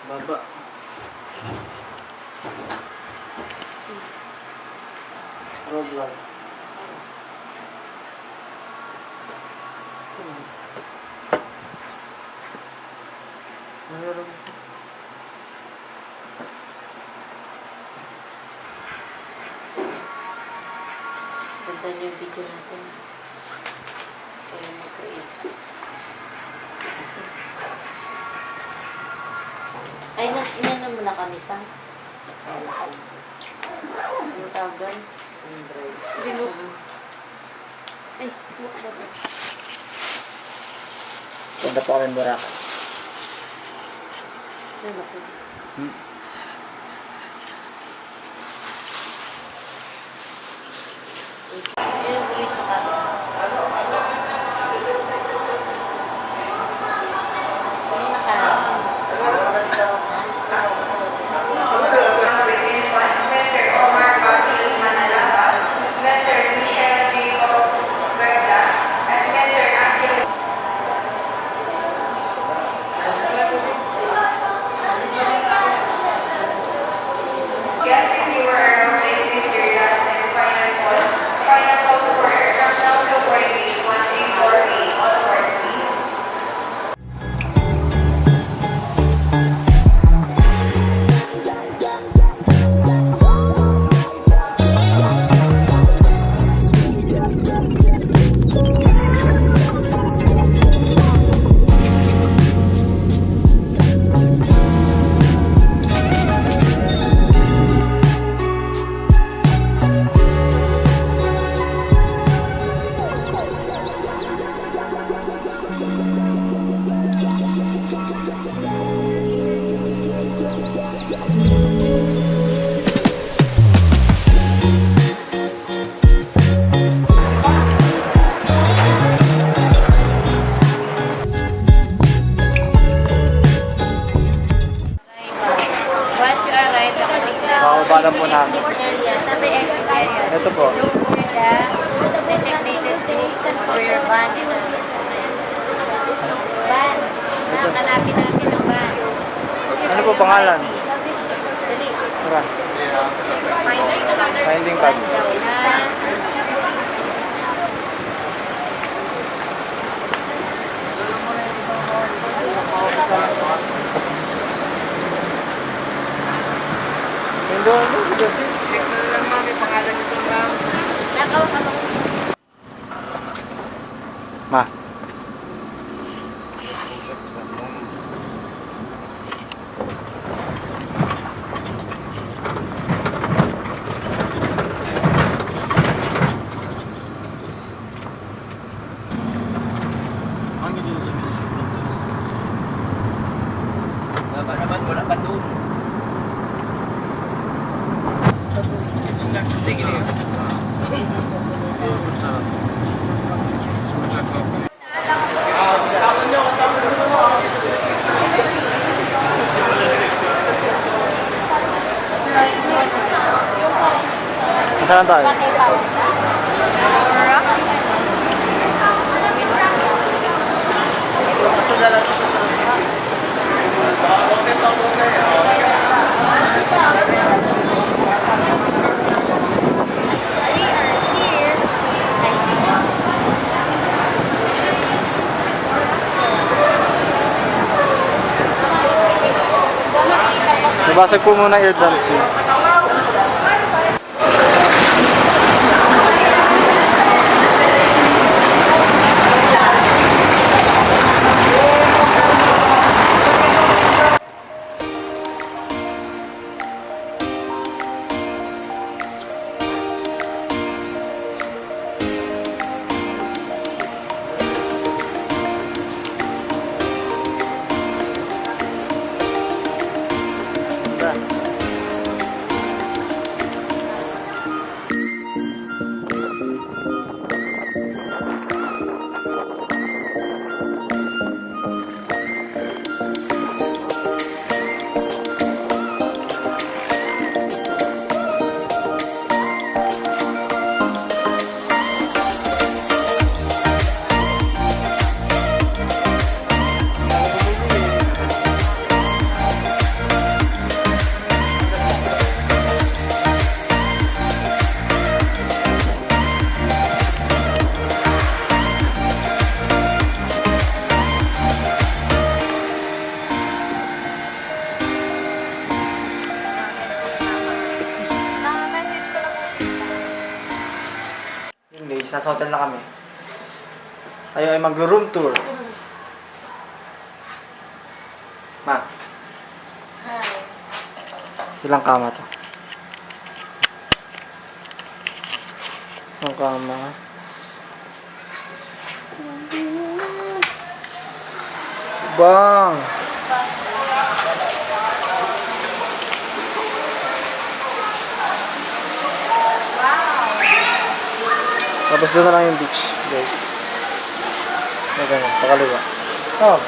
Baba. Road lang. Mayroon. Ganda niyo yung video natin. Kaya mag-create. Ay, inanon mo na kami sa? Yung tawag doon? Binuk. Ay, buka ba ito? Punta po kami Boracay. Ano ba ito? Yung ulit na kami. Bababa po namin. Ito po. Designated for your van. Van. Hanapin natin ang van. Ano po pangalan? Dali. Tara. Finding pad. Hindi ano, check na lang mami, pangalan nito lang. Nakaw ka mo. Ma. Naman wala pa doon. Steak ini. Nasaan tayo? Nabasag po muna ear drums niya. Nasa hotel na kami. Tayo ay mag-room tour. Ma, ilang kama to? Ang kama. Bang! Tapos doon na lang yung beach, guys. May ganun, pakaliwa. Oh.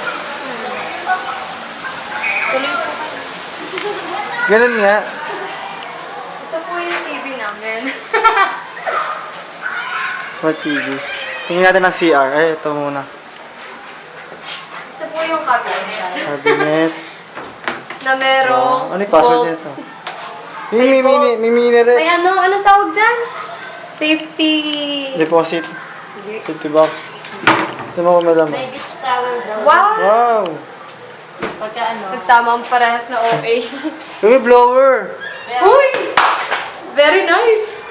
Tuloy po. Ganun nga. Ito po yung TV namin. Smart TV. Tingnan natin ang CR. Ay, ito muna. Ito po yung cabinet. Cabinet. Na merong... Ano yung password vault. nito? May mini rin. May anong tawag dyan? Safety... Deposit. Safety box. Ito mo kung may laman. May beach towel daw. Wow! Wow! Pagka nagsama ang parehas na OA. Yung may blower. Uy! Very nice!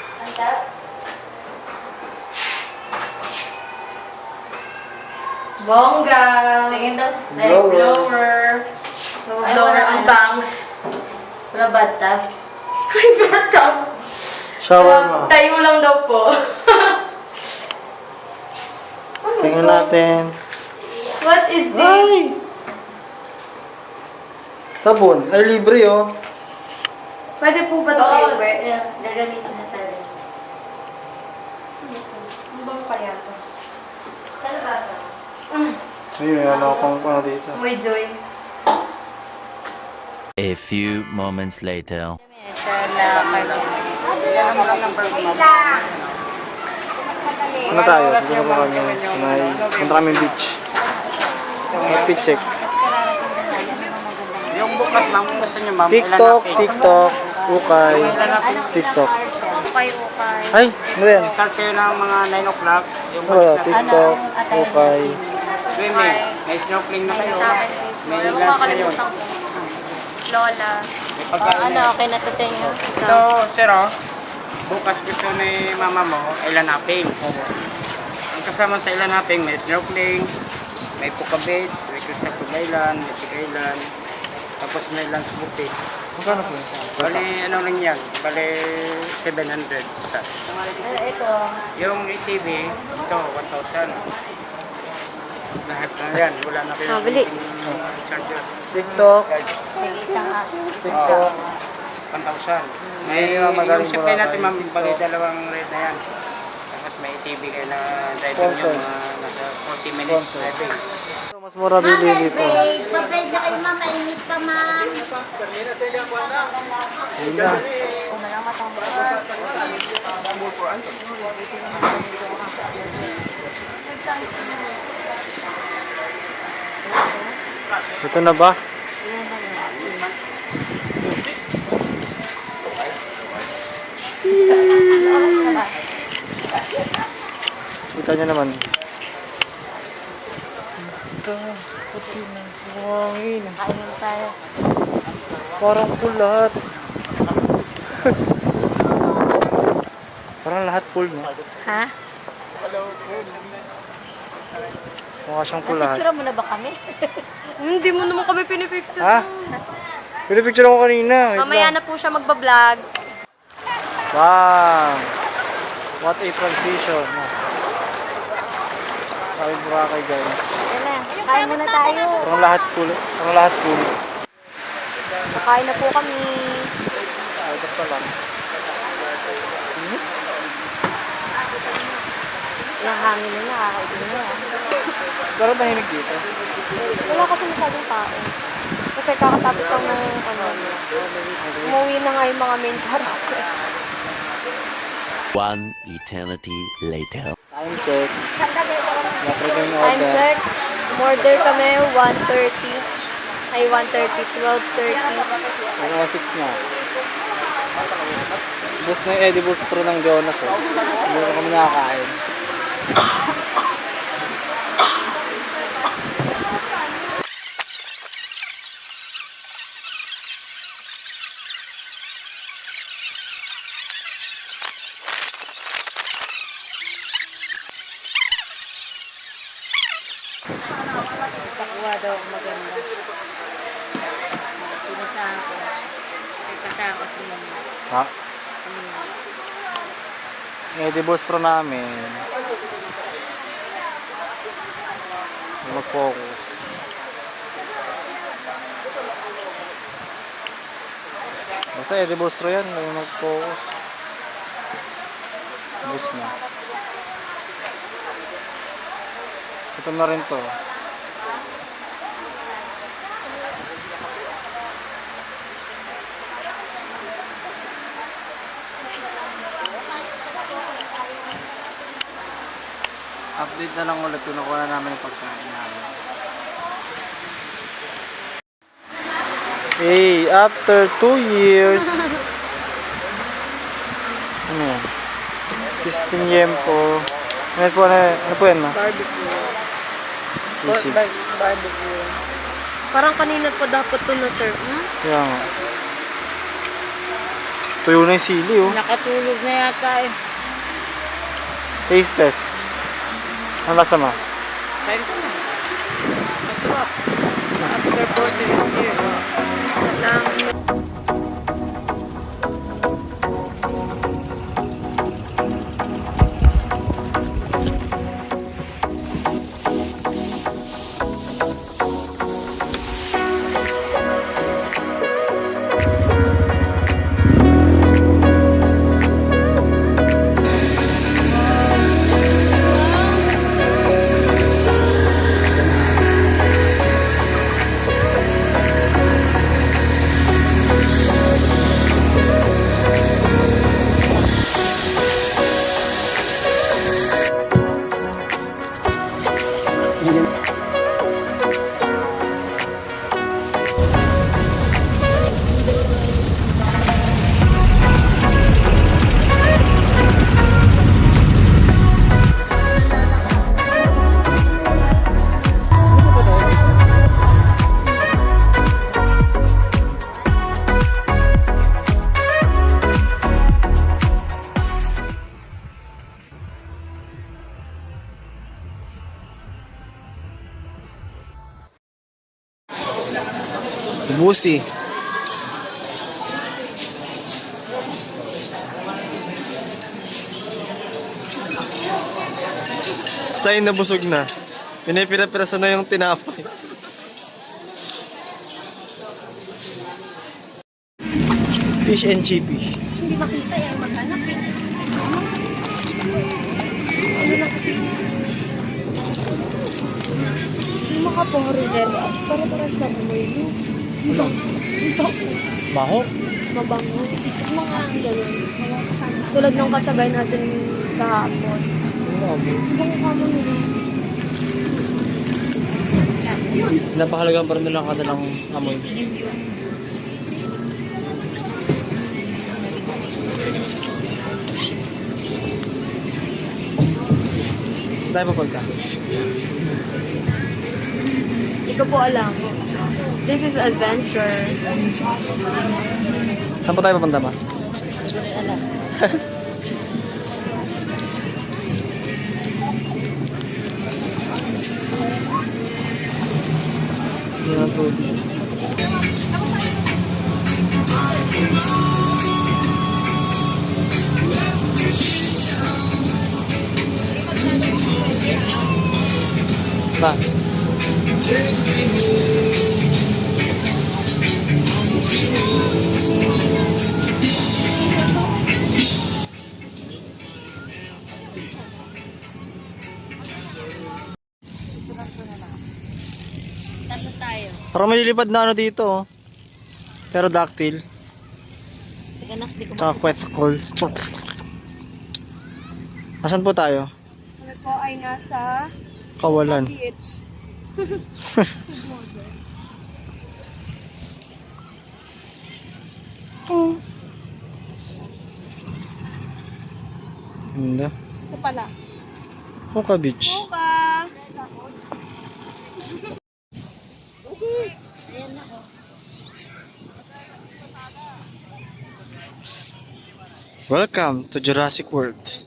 Bongga! Tingin daw. May Blower. blower. Blower ang bangs. Wala bathtub. May bathtub. Shower mo. Tayo lang daw po. Tingnan natin. What is this? Ay! Sabon. Ay, libre oh. Pwede po ba ito i-wear? Gagamitin na talaga. Ano ba kaya ito? Saan ba siya? Ayun, may ano akong ano dito. May joy. A few moments later. Ano tayo? Dito na kami. Punta kami beach. Outfit check. Yung bukas, ma'am, kung gusto niyo, ma'am, TikTok, TikTok, Ukay, TikTok. Ukay. Ay, ano yan? Start kayo ng mga 9 o'clock. Yung Ano, TikTok, Ukay. swimming. May snorkeling na kayo. May May lunch kayo. makakalimutan ko. Lola. May pagkain na. Okay na to sa inyo? Ito, sir, oh. Bukas gusto ni mama mo, island hopping. Ang kasama sa island hopping, may snorkeling, may Puka Beach, may Crystal Cove Island, may Chica Island, tapos may lunch buffet. Magkano po yun? Bali, ano lang yan? Bali, 700 isa. Ito. Yung ATV, ito, 1,000. Lahat na yan, wala na kayo bili. charger. TikTok, Sige, isang TikTok. 1,000. May magaling yung supply Boracay, natin, ma'am, TikTok. bali dalawang rate na yan. Tapos may ATV kayo na driving Sponsor. nyo, mga nasa 40 minutes Sponsor. driving. So, mas mura bili dito. Pabay na kayo, ma'am. Mainit ka, ma'am. Ayun na. Umalang matambak. Ito na ba? Kita niyo naman. Ito, puti ng buhangin. Kain tayo. Parang full lahat. Parang lahat full, no? Ha? Mukha siyang full lahat. Picture mo na ba kami? Hindi mo naman kami pinipicture. Ha? Pinipicture ako kanina. Wait Mamaya lang. na po siya magbablog. Wow! What a transition. Sabi Boracay, guys. Yan na. Kain muna tayo. Parang lahat full. Parang lahat full. Kain na po kami. Ito pa lang. Yung hangin na nakakaibig na yan. Pero nahinig dito. Wala kasi masyadong tao. Kasi kakatapos lang ng umuwi na nga yung mga main character. One eternity later. Time check. Napre ko yung Time order. check. Order kami 1:30. Ay, 1:30. 12:30. Ano 6 na. Bus na yung edible straw ng Jonas. Oh. Hindi na kami nakakain. Pakuha daw ang maganda. Pinasahan ko. May pasahan ko sa mga. Ha? Yung debostro namin. Mag-focus. Basta debostro yan. May mag-focus. Bus na. Ito na rin to. Update na lang ulit kung nakuha na namin yung pagkain namin. Hey, after 2 years. Ano yan? 16 yen po. Ano po, ano po yan, ma? Barbecue. Sisig. Barbecue. Parang kanina pa dapat to na sir. Kaya nga. Tuyo na yung sili, oh. Nakatulog na yata eh. Taste test. Ang lasa mo? Kain ko na. Masarap. After 14 years. Busi. Stay na busog na. Pinipira-piraso na yung tinapay. Fish and chippy. Hindi makita yan, maghanap eh. Ano lang kasi? Hindi makapohorder. Para-paras na bumoy. Baho? Mabango. Mga ganun. Tulad ng kasabay natin kahapon. Bango ka mo nila. Napakalagang parang nilang kanilang amoy. Tayo pa pagka. Hindi ko po alam. This is adventure. Saan po tayo papunta pa? Yan ang tubig. Pa. Tatlo tayo. Parang may lilipad na ano dito, oh. Pterodactyl. Tiganak, di ko Tsaka quetzalcoatl. Asan po tayo? Kami po ay nasa Kawalan. PH. Hindi. Ito pala. Puka Beach. Puka! Welcome to Jurassic World.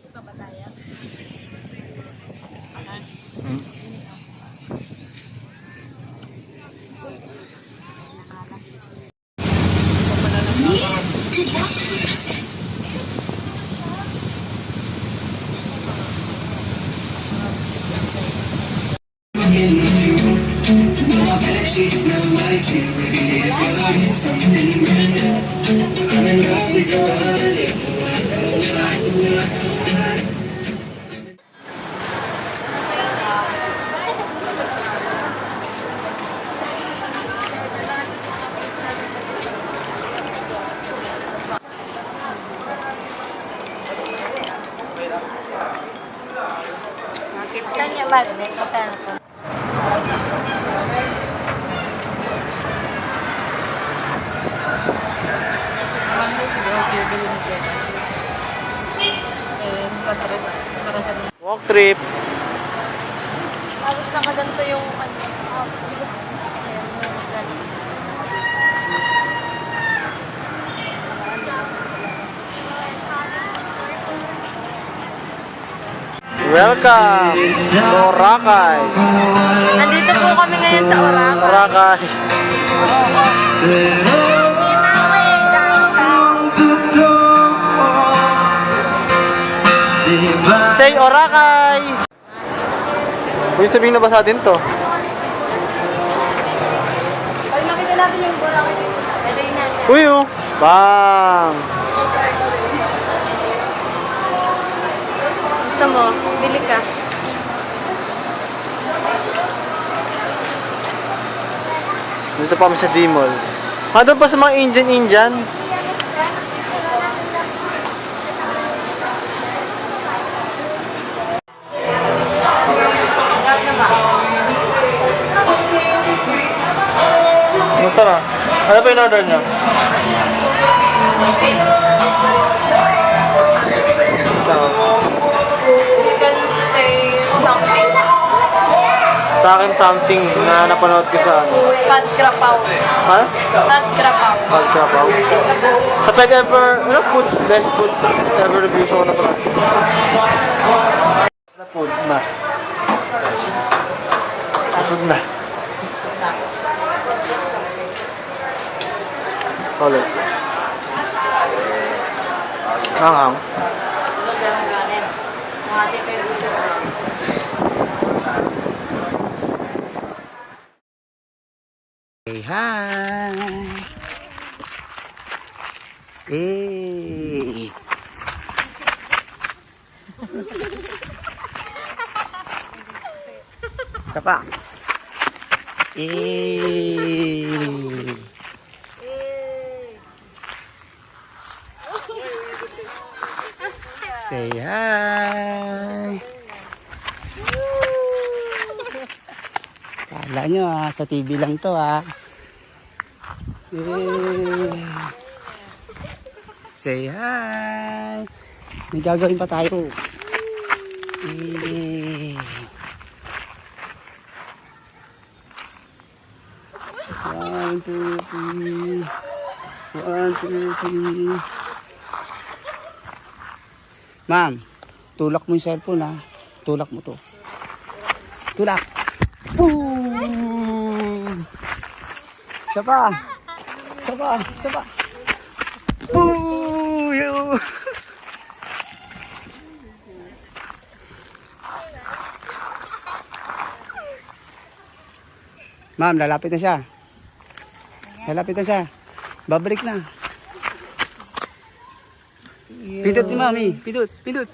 Saan niya ba? Magkano po? Walk trip. Tapos nakaganto yung ano. Welcome to Boracay. Nandito po kami ngayon sa Oracay. Boracay. Say Boracay! Huwag sabihin na ba sa atin to? Pag nakita natin yung Boracay dito, pwede natin. Uy oh! Bang! Gusto mo? Bili ka. Dito pa kami sa D-Mall. Doon pa sa mga Indian. Gusto na? Ano pa yung order niyo? Chicken stay something. Sa akin something na napanood ko sa ano. Pad krapaw. Ha? Pad krapaw. Pagkapaw. Sa peg ever, ano food, best food ever review show na to. Na food na. Susod na. Ulit. Hanghang. Hey, hi! Hey! Isa pa. Hey! Say hi! Kala nyo sa TV lang to Say hi! May gagawin pa tayo. One, two, three. 1, 2, 3. Ma'am, tulak mo yung cellphone Tulak mo to. Tulak! Boom! Isa pa! Isa pa! Isa pa! Boom! Ma'am, lalapit na siya. Lalapit na siya. Babalik na. Pindot ni Mami. Pindot. Pindot.